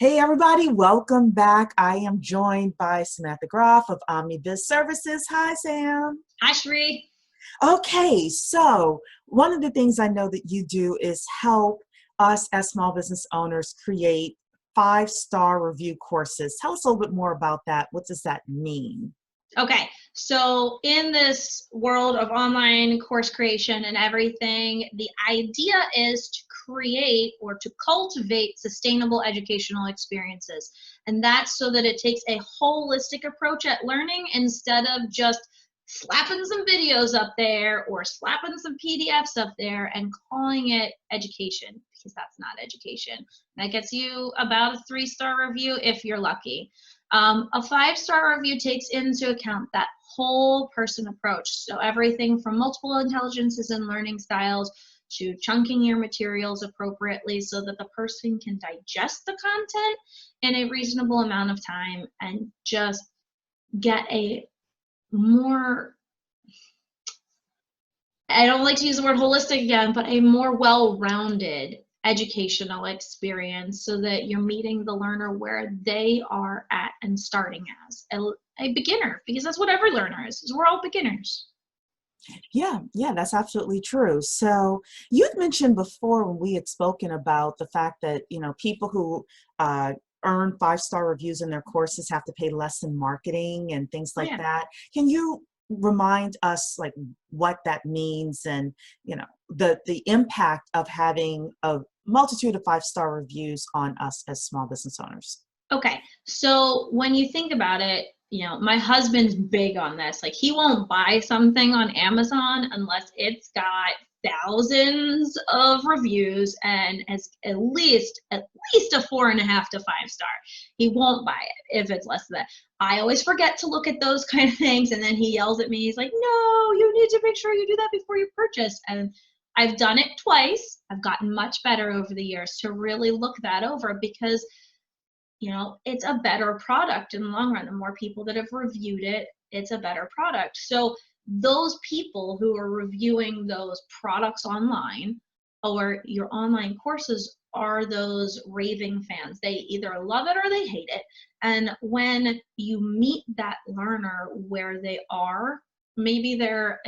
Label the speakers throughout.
Speaker 1: Hey everybody, welcome back. I am joined by Samantha Groff of OmniBiz Services. Hi Sam.
Speaker 2: Hi, Shree.
Speaker 1: Okay, so one of the things I know that you do is help us as small business owners create five-star review courses. Tell us a little bit more about that. What does that mean?
Speaker 2: Okay, so in this world of online course creation and everything, the idea is to create or to cultivate sustainable educational experiences. And that's so that it takes a holistic approach at learning instead of just slapping some videos up there or slapping some PDFs up there and calling it education, because that's not education. That gets you about a 3-star review if you're lucky. A 5-star review takes into account that whole person approach. So everything from multiple intelligences and learning styles to chunking your materials appropriately so that the person can digest the content in a reasonable amount of time and just get a more, I don't like to use the word holistic again, but a more well-rounded educational experience so that you're meeting the learner where they are at and starting as a beginner, because that's what every learner is we're all beginners.
Speaker 1: Yeah, that's absolutely true. So you'd mentioned before when we had spoken about the fact that, people who earn five-star reviews in their courses have to pay less in marketing and things
Speaker 2: Oh
Speaker 1: like
Speaker 2: yeah.
Speaker 1: that. Can you remind us like what that means and, the impact of having a multitude of five-star reviews on us as small business owners?
Speaker 2: Okay, so when you think about it, my husband's big on this. Like, he won't buy something on Amazon unless it's got thousands of reviews and has at least a 4.5 to 5-star. He won't buy it if it's less than that. I always forget to look at those kind of things, and then he yells at me. He's like, "No, you need to make sure you do that before you purchase." And I've done it twice. I've gotten much better over the years to really look that over because it's a better product in the long run. The more people that have reviewed it, it's a better product. So those people who are reviewing those products online or your online courses are those raving fans. They either love it or they hate it. And when you meet that learner where they are, maybe they're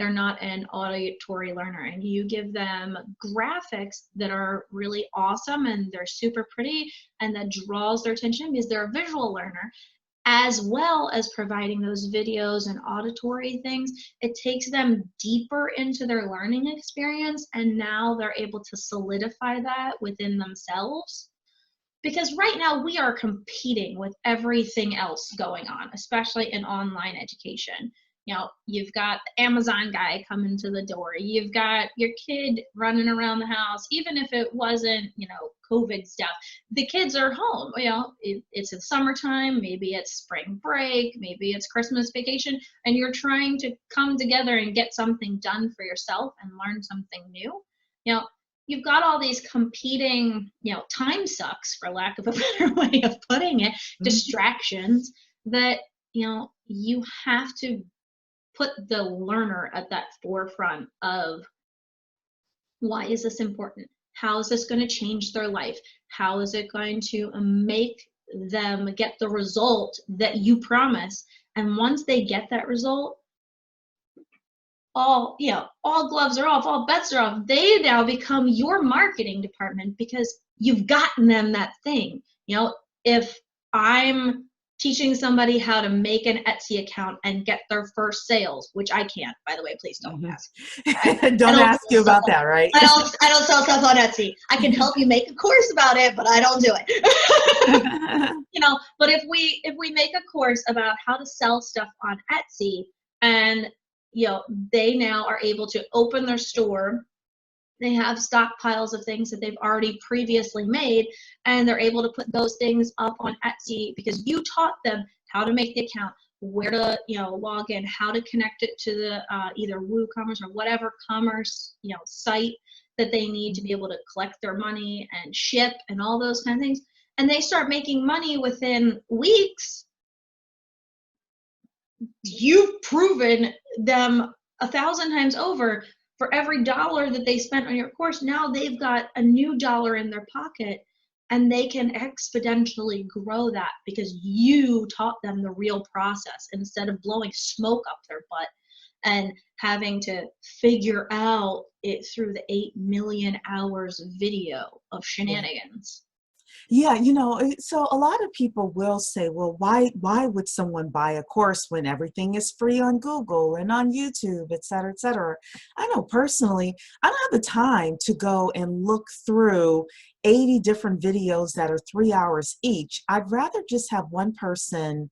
Speaker 2: not an auditory learner, and you give them graphics that are really awesome and they're super pretty and that draws their attention because they're a visual learner, as well as providing those videos and auditory things. It takes them deeper into their learning experience, and now they're able to solidify that within themselves. Because right now we are competing with everything else going on, especially in online education. You've got the Amazon guy coming to the door. You've got your kid running around the house, even if it wasn't, COVID stuff. The kids are home. It's in summertime, maybe it's spring break, maybe it's Christmas vacation, and you're trying to come together and get something done for yourself and learn something new. You've got all these competing, time sucks, for lack of a better way of putting it, distractions that, you have to put the learner at that forefront of, why is this important? How is this going to change their life? How is it going to make them get the result that you promise? And once they get that result, all gloves are off, all bets are off. They now become your marketing department because you've gotten them that thing. If I'm teaching somebody how to make an Etsy account and get their first sales, which I can't, by the way, please don't ask.
Speaker 1: Don't ask you about that, right?
Speaker 2: I don't sell stuff on Etsy. I can help you make a course about it, but I don't do it. But if we make a course about how to sell stuff on Etsy, and they now are able to open their store. They have stockpiles of things that they've already previously made, and they're able to put those things up on Etsy because you taught them how to make the account, where to log in, how to connect it to the either WooCommerce or whatever commerce site that they need to be able to collect their money and ship and all those kind of things. And they start making money within weeks. You've proven them 1,000 times over. For every dollar that they spent on your course, now they've got a new dollar in their pocket and they can exponentially grow that because you taught them the real process instead of blowing smoke up their butt and having to figure out it through the 8 million hours of video of shenanigans.
Speaker 1: Yeah, so a lot of people will say, well, why would someone buy a course when everything is free on Google and on YouTube, et cetera, et cetera? I know personally, I don't have the time to go and look through 80 different videos that are 3 hours each. I'd rather just have one person,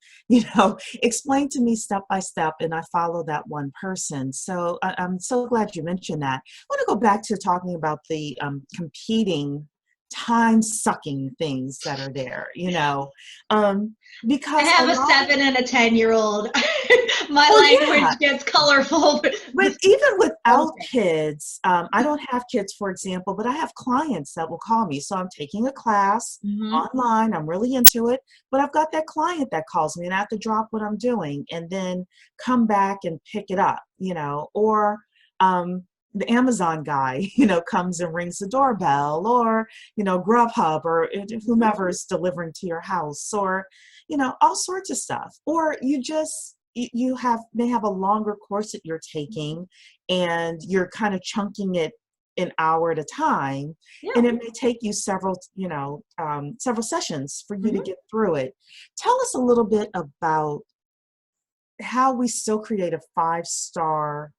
Speaker 1: explain to me step by step, and I follow that one person. So I'm so glad you mentioned that. I want to go back to talking about the competing time-sucking things that are there,
Speaker 2: I
Speaker 1: because a
Speaker 2: have a
Speaker 1: lot of,
Speaker 2: 7 and a 10-year-old. My
Speaker 1: well,
Speaker 2: language
Speaker 1: yeah,
Speaker 2: gets colorful.
Speaker 1: but even without
Speaker 2: Okay.
Speaker 1: kids, I don't have kids, for example, but I have clients that will call me. So I'm taking a class
Speaker 2: Mm-hmm.
Speaker 1: online, I'm really into it, but I've got that client that calls me and I have to drop what I'm doing and then come back and pick it up, or the Amazon guy, comes and rings the doorbell, or, Grubhub, or whomever is delivering to your house, or, all sorts of stuff. Or you may have a longer course that you're taking and you're kind of chunking it an hour at a time,
Speaker 2: Yeah.
Speaker 1: and it may take you several sessions for you to
Speaker 2: Mm-hmm.
Speaker 1: get through it. Tell us a little bit about how we still create a 5-star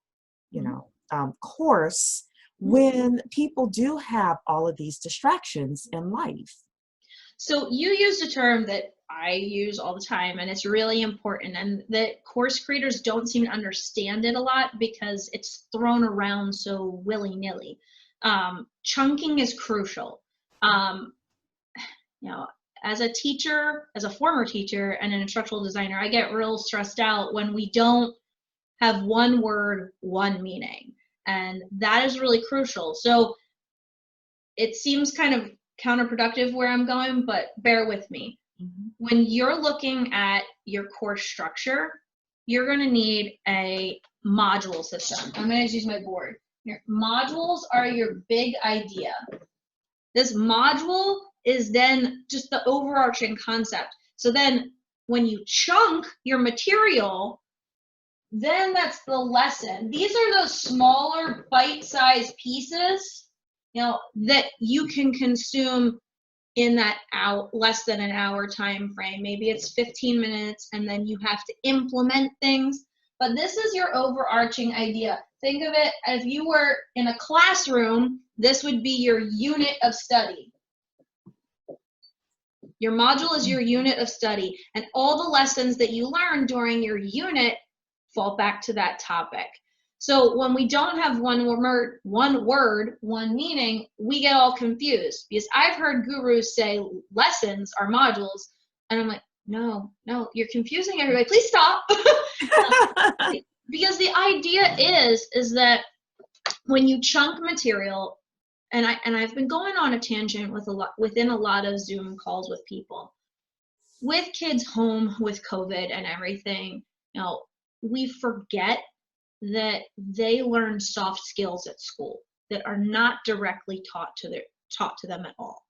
Speaker 1: course
Speaker 2: Mm-hmm.
Speaker 1: when people do have all of these distractions in life.
Speaker 2: So you used a term that I use all the time, and it's really important, and that course creators don't seem to understand it a lot because it's thrown around so willy-nilly. Chunking is crucial. Um, you know, as a teacher, as a former teacher and an instructional designer, I get real stressed out when we don't have one word, one meaning. And that is really crucial. So it seems kind of counterproductive where I'm going, but bear with me.
Speaker 1: Mhm.
Speaker 2: When you're looking at your course structure, you're going to need a module system. I'm going to use my board. Your modules are your big idea. This module is then just the overarching concept. So then when you chunk your material, then that's the lesson. These are those smaller bite-sized pieces, that you can consume in that less than an hour time frame. Maybe it's 15 minutes and then you have to implement things. But this is your overarching idea. Think of it as if you were in a classroom, this would be your unit of study. Your module is your unit of study, and all the lessons that you learn during your unit fall back to that topic. So when we don't have one word, one meaning, we get all confused because I've heard gurus say lessons are modules, and I'm like, no, you're confusing everybody. Please stop. Because the idea is that when you chunk material, and I've been going on a tangent within a lot of Zoom calls with people. With kids home with COVID and everything, we forget that they learn soft skills at school that are not directly taught to them at all.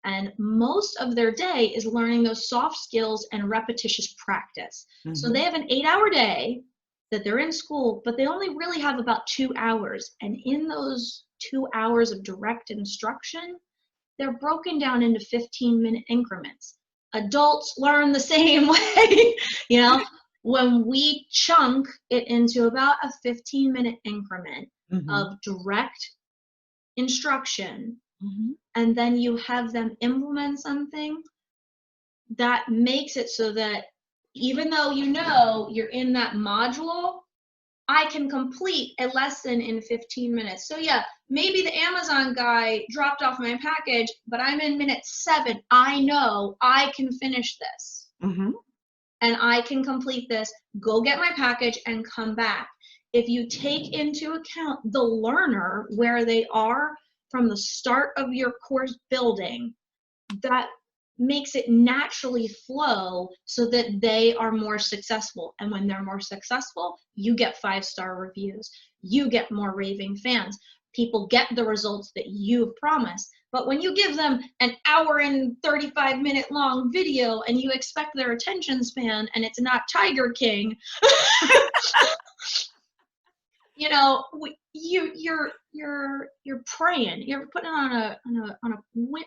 Speaker 2: And most of their day is learning those soft skills and repetitious practice. So they have an 8-hour day that they're in school, but they only really have about 2 hours. And in those 2 hours of direct instruction, they're broken down into 15-minute increments. Adults learn the same way. When we chunk it into about a 15-minute increment of direct instruction, and then you have them implement something, that makes it so that even though you're in that module, I can complete a lesson in 15 minutes. So yeah, maybe the Amazon guy dropped off my package, but I'm in minute 7. I know I can finish this. And I can complete this, go get my package, and come back. If you take into account the learner, where they are from the start of your course building, that makes it naturally flow so that they are more successful. And when they're more successful, you get 5-star reviews. You get more raving fans. people get the results that you've promised. But when you give them an hour and 35-minute long video and you expect their attention span and it's not Tiger King, you know, you're praying. You're putting on a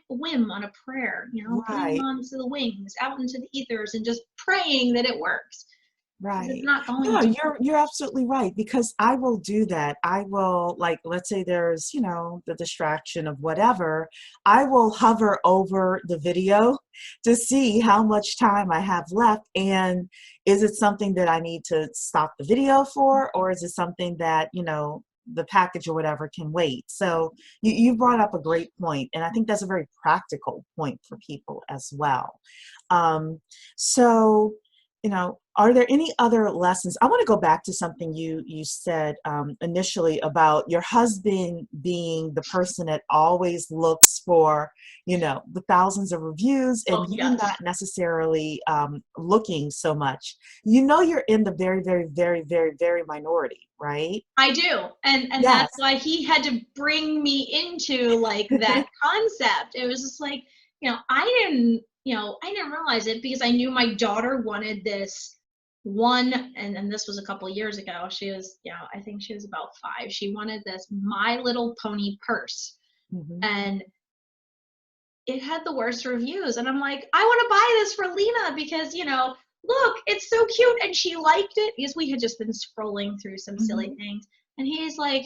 Speaker 2: whim, on a prayer. You know, putting it
Speaker 1: Right.
Speaker 2: onto the wings, out into the ethers, and just praying that it works. Because it's
Speaker 1: Right.
Speaker 2: not going
Speaker 1: No,
Speaker 2: to.
Speaker 1: you're absolutely right, because I will do that. I will, like, let's say there's, the distraction of whatever. I will hover over the video to see how much time I have left, and is it something that I need to stop the video for, or is it something that, the package or whatever can wait. So you brought up a great point, and I think that's a very practical point for people as well. Um, so are there any other lessons? I want to go back to something you said initially about your husband being the person that always looks for, the thousands of reviews, and
Speaker 2: Oh,
Speaker 1: you
Speaker 2: yes.
Speaker 1: not necessarily looking so much. You're in the very, very, very, very, very minority, right?
Speaker 2: I do. And that's
Speaker 1: Yes.
Speaker 2: why he had to bring me into like that concept. It was just like, I didn't realize it because I knew my daughter wanted this one, and this was a couple years ago. She was, I think she was about 5. She wanted this My Little Pony purse.
Speaker 1: Hmm.
Speaker 2: And it had the worst reviews. And I'm like, I want to buy this for Lena because, look, it's so cute. And she liked it because we had just been scrolling through some silly
Speaker 1: Hmm.
Speaker 2: things. And he's like,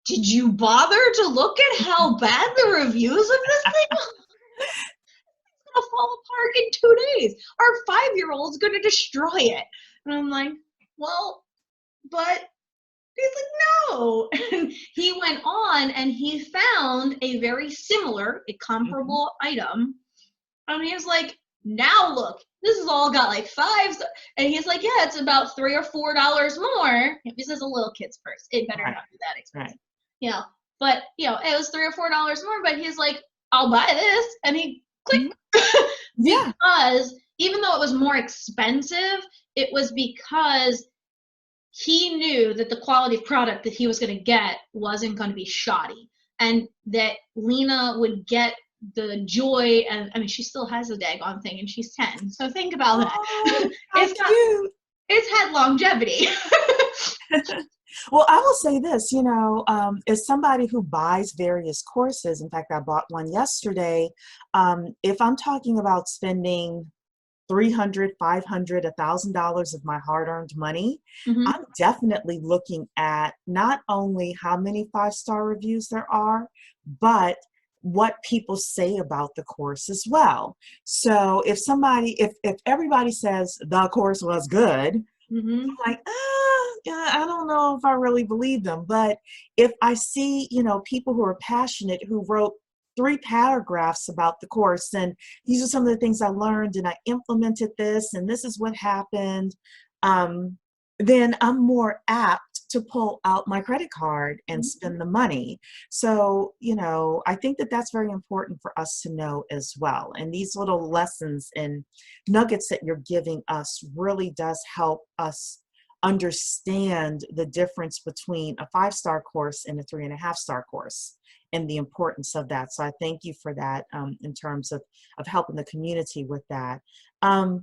Speaker 2: did you bother to look at how bad the reviews of this thing are? It's going to fall apart in 2 days. Our 5-year-old's going to destroy it. And I'm like, well, but he's like, no. And he went on and he found a very similar, a
Speaker 1: Hmm.
Speaker 2: comparable item. And he was like, now look, this has all got like 5s. And he's like, yeah, it's about $3 or $4 more. This is a little kid's purse. It better
Speaker 1: Right.
Speaker 2: not be that
Speaker 1: Right.
Speaker 2: expensive. But it was $3 or $4 more, but he's like, I'll buy this. And he click.
Speaker 1: Mhm. Yeah.
Speaker 2: Because even though it was more expensive, it was because he knew that the quality of product that he was going to get wasn't going to be shoddy, and that Lena would get the joy. And I mean, she still has a daggone thing and she's 10, so think about that.
Speaker 1: Oh, how
Speaker 2: it's got
Speaker 1: cute.
Speaker 2: it's had longevity.
Speaker 1: Well, I will say this, as somebody who buys various courses, in fact, I bought one yesterday. If I'm talking about spending 300, 500, $1,000 of my hard-earned money,
Speaker 2: Hmm.
Speaker 1: I'm definitely looking at not only how many 5-star reviews there are, but what people say about the course as well. So if everybody says the course was good,
Speaker 2: Hmm.
Speaker 1: like, yeah, I don't know if I really believe them. But if I see, people who are passionate, who wrote 3 paragraphs about the course, and these are some of the things I learned, and I implemented this, and this is what happened, um, then I'm more apt to pull out my credit card and spend the money. So, I think that that's very important for us to know as well. And these little lessons and nuggets that you're giving us really does help us understand the difference between a 5-star course and a 3.5-star course, and the importance of that. So I thank you for that, in terms of helping the community with that.
Speaker 2: I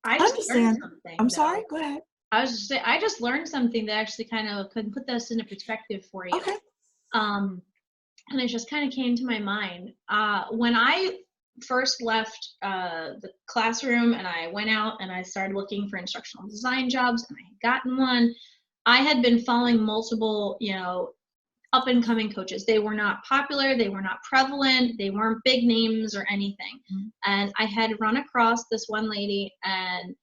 Speaker 1: I
Speaker 2: just learned
Speaker 1: understand. I'm
Speaker 2: something
Speaker 1: sorry,
Speaker 2: though.
Speaker 1: go ahead.
Speaker 2: I was just saying, I just learned something that actually kind of could put this into perspective for you.
Speaker 1: Okay.
Speaker 2: Um, and it just kind of came to my mind. When I first left the classroom and I went out and I started looking for instructional design jobs and I had gotten one, I had been following multiple, up and coming coaches. They were not popular, they were not prevalent, they weren't big names or anything.
Speaker 1: Mhm.
Speaker 2: And I had run across this one lady, and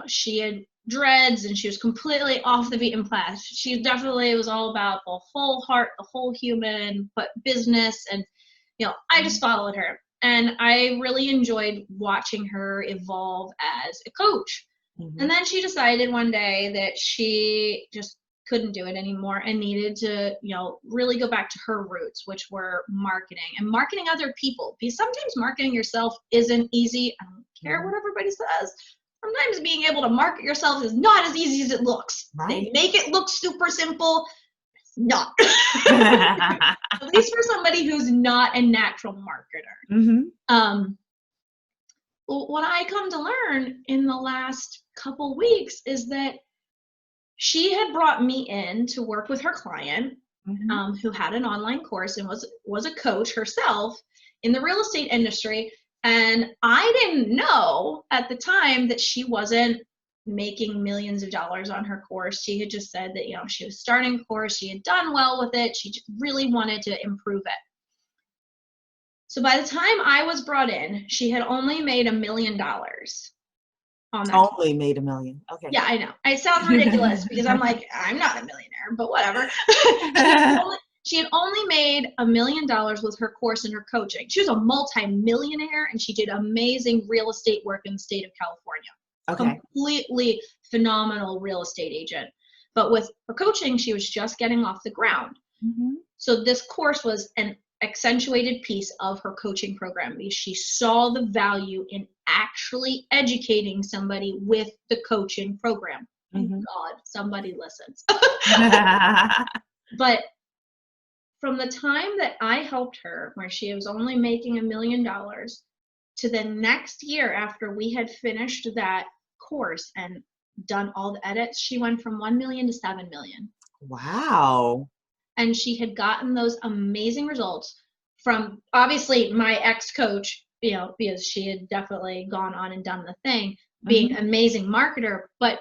Speaker 2: she had dreads and she was completely off the beaten path. She definitely was all about the whole heart, the whole human, but business. And I just followed her, and I really enjoyed watching her evolve as a coach. And
Speaker 1: Mhm.
Speaker 2: then she decided one day that she just couldn't do it anymore and needed to, really go back to her roots, which were marketing and marketing other people. Because sometimes marketing yourself isn't easy. I don't care
Speaker 1: Mhm.
Speaker 2: what everybody says. Sometimes being able to market yourself is not as easy as it looks. They
Speaker 1: Right.
Speaker 2: make it look super simple. not. At least for somebody who's not a natural marketer.
Speaker 1: Mm-hmm.
Speaker 2: What I come to learn in the last couple weeks is that she had brought me in to work with her client,
Speaker 1: Mm-hmm.
Speaker 2: who had an online course and was a coach herself in the real estate industry. And I didn't know at the time that she wasn't making millions of dollars on her course. She had just said that, she was starting a course, she had done well with it, she just really wanted to improve it. So by the time I was brought in, she had only made $1 million on that.
Speaker 1: Only made $1 million. Okay.
Speaker 2: Yeah, I know. It sounds ridiculous because I'm like, I'm not a millionaire, but whatever. She had only made $1 million with her course and her coaching. She was a multi-millionaire and she did amazing real estate work in the state of California.
Speaker 1: Okay.
Speaker 2: Completely phenomenal real estate agent. But with her coaching, she was just getting off the ground.
Speaker 1: Mm-hmm.
Speaker 2: So this course was an accentuated piece of her coaching program because she saw the value in actually educating somebody with the coaching program. Thank God somebody listens. But from the time that I helped her, where she was only making $1 million, to the next year after we had finished that course and done all the edits, she went from 1 million to 7 million.
Speaker 1: Wow.
Speaker 2: And she had gotten those amazing results from obviously my ex-coach, because she had definitely gone on and done the thing, being an amazing marketer, but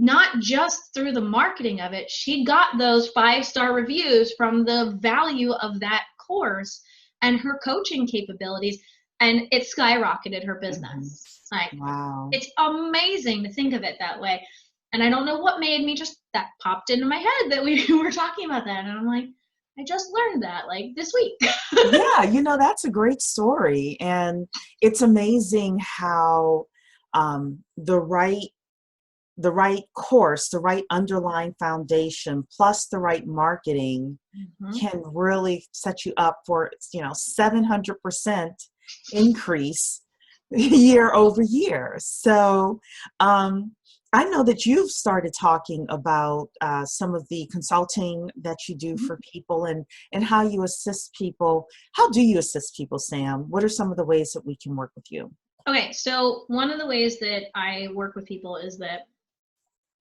Speaker 2: not just through the marketing of it. She got those 5-star reviews from the value of that course and her coaching capabilities, and it skyrocketed her business. Like,
Speaker 1: wow.
Speaker 2: It's amazing to think of it that way. And I don't know what made me that popped into my head that we were talking about that. And I'm like, I just learned that like this week.
Speaker 1: Yeah, that's a great story. And it's amazing how the right course, the right underlying foundation, plus the right marketing can really set you up for, 700% increase year over year. So I know that you've started talking about some of the consulting that you do for people and how you assist people. How do you assist people, Sam? What are some of the ways that we can work with you?
Speaker 2: Okay, so one of the ways that I work with people is that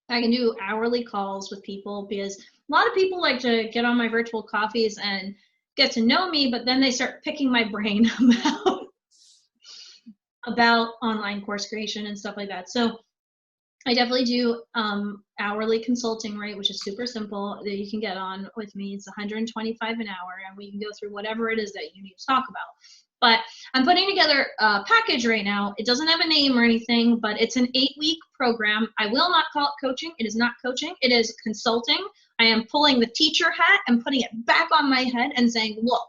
Speaker 2: I can do hourly calls with people, because a lot of people like to get on my virtual coffees and get to know me, but then they start picking my brain about online course creation and stuff like that. So I definitely do hourly consulting rate, which is super simple, that you can get on with me. It's $125 an hour, and we can go through whatever it is that you need to talk about. But I'm putting together a package right now. It doesn't have a name or anything, but it's an 8-week program. I will not call it coaching. It is not coaching. It is consulting. I am pulling the teacher hat and putting it back on my head and saying, look,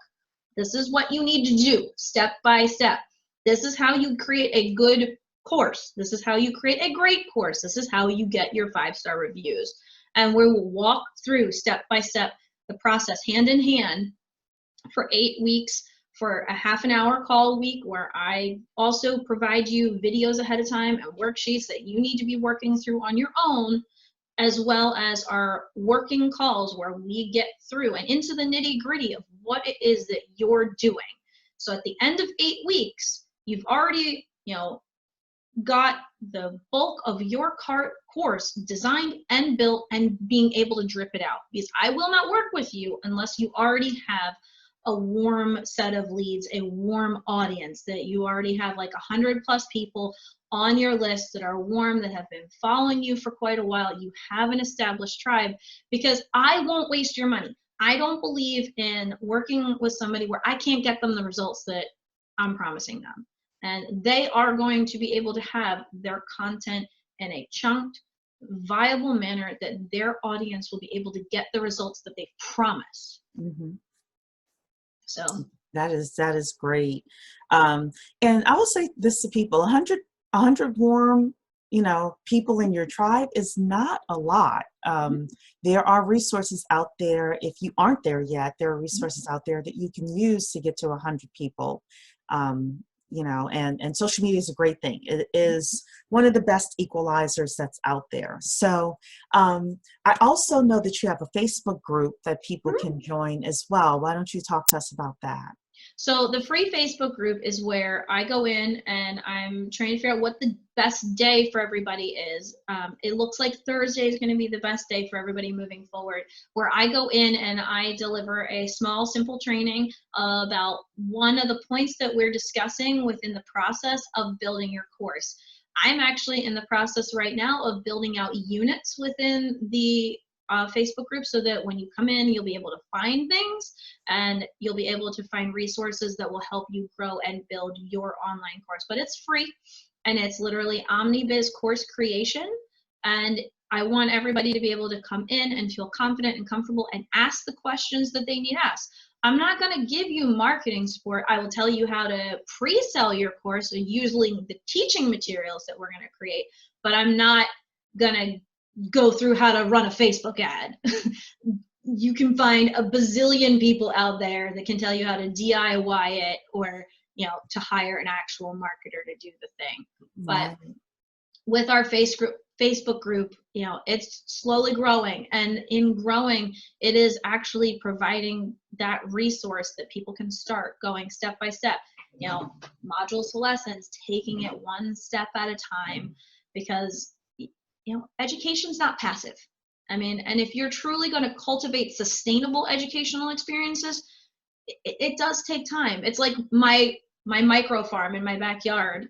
Speaker 2: this is what you need to do step by step. This is how you create a good course. This is how you create a great course. This is how you get your 5-star reviews. And we will walk through step by step the process hand in hand for 8 weeks, for a half-an-hour call a week, where I also provide you videos ahead of time and worksheets that you need to be working through on your own, as well as our working calls where we get through and into the nitty-gritty of what it is that you're doing. So at the end of 8 weeks, you've already, got the bulk of your course designed and built and being able to drip it out, because I will not work with you unless you already have a warm set of leads, a warm audience, that you already have like 100+ people on your list that are warm, that have been following you for quite a while. You have an established tribe, because I won't waste your money. I don't believe in working with somebody where I can't get them the results that I'm promising them. And they are going to be able to have their content in a chunked, viable manner that their audience will be able to get the results that they promise. So
Speaker 1: that is great. And I will say this to people: 100 warm, people in your tribe is not a lot. There are resources out there. If you aren't there yet, there are resources out there that you can use to get to 100 people. and social media is a great thing. It is one of the best equalizers that's out there. So I also know that you have a Facebook group that people can join as well. Why don't you talk to us about that?
Speaker 2: So the free Facebook group is where I go in and I'm trying to figure out what the best day for everybody is. It looks like Thursday is going to be the best day for everybody moving forward, where I go in and I deliver a small, simple training about one of the points that we're discussing within the process of building your course. I'm actually in the process right now of building out units within the Facebook group so that when you come in, you'll be able to find things and you'll be able to find resources that will help you grow and build your online course. But it's free and it's literally OmniBiz course creation. And I want everybody to be able to come in and feel confident and comfortable and ask the questions that they need asked. I'm not going to give you marketing support. I will tell you how to pre-sell your course using the teaching materials that we're going to create, but I'm not going to go through how to run a Facebook ad. You can find a bazillion people out there that can tell you how to DIY it or, to hire an actual marketer to do the thing. But with our Facebook group, it's slowly growing, and in growing, it is actually providing that resource that people can start going step by step, modules to lessons, taking it one step at a time, because education's not passive. I mean, and if you're truly going to cultivate sustainable educational experiences, it does take time. It's like my micro farm in my backyard,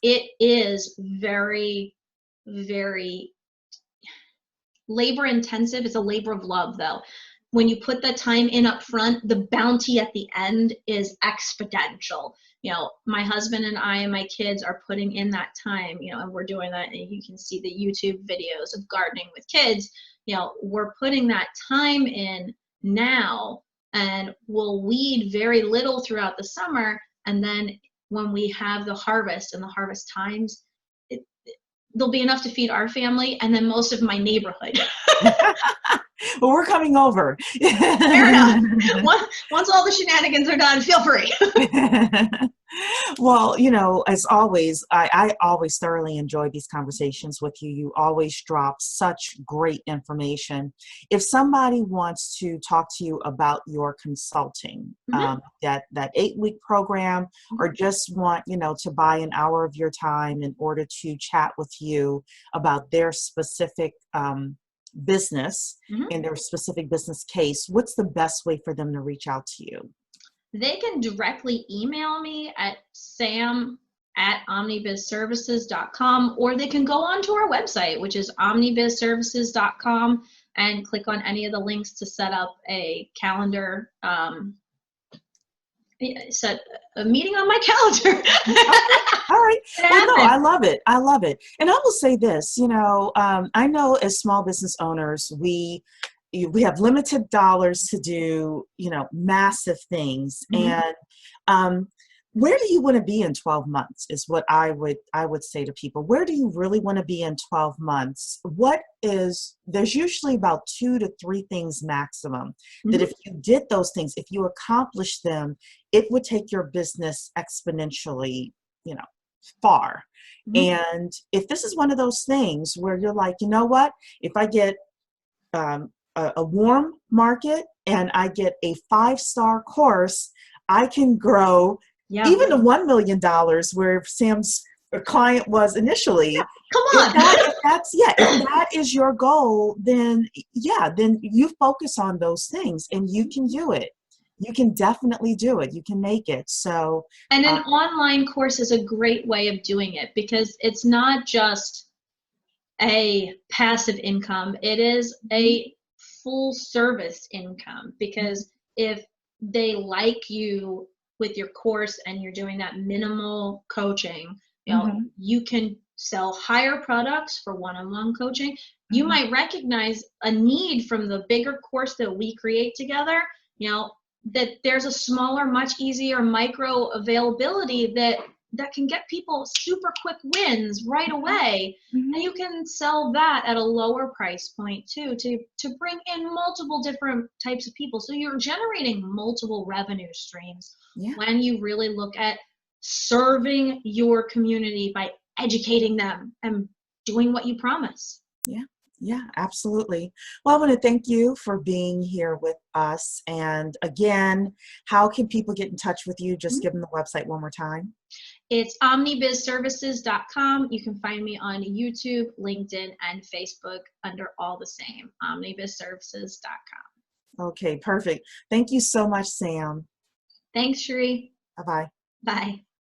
Speaker 2: it is very, very labor intensive. It's a labor of love, though. When you put the time in up front, the bounty at the end is exponential. My husband and I and my kids are putting in that time, and we're doing that. And you can see the YouTube videos of gardening with kids. We're putting that time in now, and we'll weed very little throughout the summer. And then when we have the harvest and the harvest times, there'll be enough to feed our family and then most of my neighborhood.
Speaker 1: Well, we're coming over.
Speaker 2: Fair enough. Once all the shenanigans are done, feel free.
Speaker 1: Well, as always, I always thoroughly enjoy these conversations with you. You always drop such great information. If somebody wants to talk to you about your consulting, that 8-week program, or just want, to buy an hour of your time in order to chat with you about their specific business and their specific business case, what's the best way for them to reach out to you?
Speaker 2: They can directly email me at sam@omnibizservices.com, or they can go onto our website, which is omnibizservices.com, and click on any of the links to set up a calendar, set a meeting on my calendar.
Speaker 1: All right. Well, no, I love it. I love it. And I will say this, I know as small business owners, we have limited dollars to do, massive things. And where do you want to be in 12 months is what I would say to people. Where do you really want to be in 12 months? There's usually about 2 to 3 things maximum that if you did those things, if you accomplish them, it would take your business exponentially, far. And if this is one of those things where you're like, you know what, if I get a warm market and I get a 5-star course, I can grow even to $1 million where Sam's client was initially.
Speaker 2: Yeah, come on.
Speaker 1: If that is your goal, then you focus on those things and you can do it. You can definitely do it. You can make it. So,
Speaker 2: and an online course is a great way of doing it, because it's not just a passive income. It is a full service income, because if they like you with your course and you're doing that minimal coaching, you can sell higher products for one-on-one coaching. You might recognize a need from the bigger course that we create together, that there's a smaller, much easier micro availability that can get people super quick wins right away. And you can sell that at a lower price point too, to bring in multiple different types of people. So you're generating multiple revenue streams when you really look at serving your community by educating them and doing what you promise.
Speaker 1: Yeah, yeah, absolutely. Well, I want to thank you for being here with us. And again, how can people get in touch with you? Just give them the website one more time.
Speaker 2: It's omnibizservices.com. You can find me on YouTube, LinkedIn, and Facebook under all the same, omnibizservices.com.
Speaker 1: Okay, perfect. Thank you so much, Sam.
Speaker 2: Thanks, Sheree.
Speaker 1: Bye-bye.
Speaker 2: Bye.